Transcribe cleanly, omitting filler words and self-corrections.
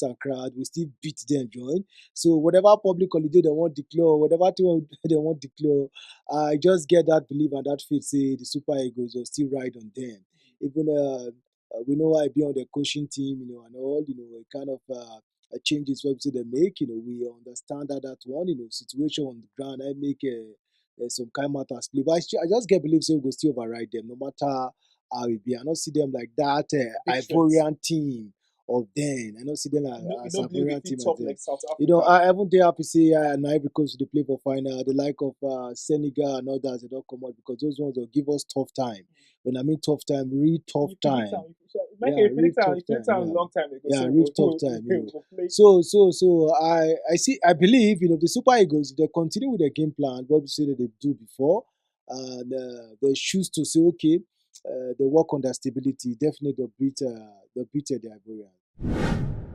and crowd, we still beat them, join. So whatever public holiday they want declare, whatever thing they want declare, I just get that belief and that faith say the Super Eagles will still ride on them. Even we know I be on the coaching team, and all, kind of changes obviously they make. We understand that one, situation on the ground. I make some kind matters play, but I just get believe say we go still override them no matter how it be. I don't see them like that Big strengths. Ivorian team of then. I don't see them You as don't believe they Ivorian fit team as top them. like South Africa. I haven't they happy say Ivory Coast they play for final. The like of Senegal and others they don't come out because those ones will give us tough time. When I mean tough time, real tough You predict time. them. Yeah, real You tough predict time. them a Yeah, long time ago. yeah, So real tough time. we'll play. So I see I believe the Super Eagles if they continue with their game plan, what we say that they do before, and they choose to say okay, they work on their stability. Definitely they'll beat the Ivorians.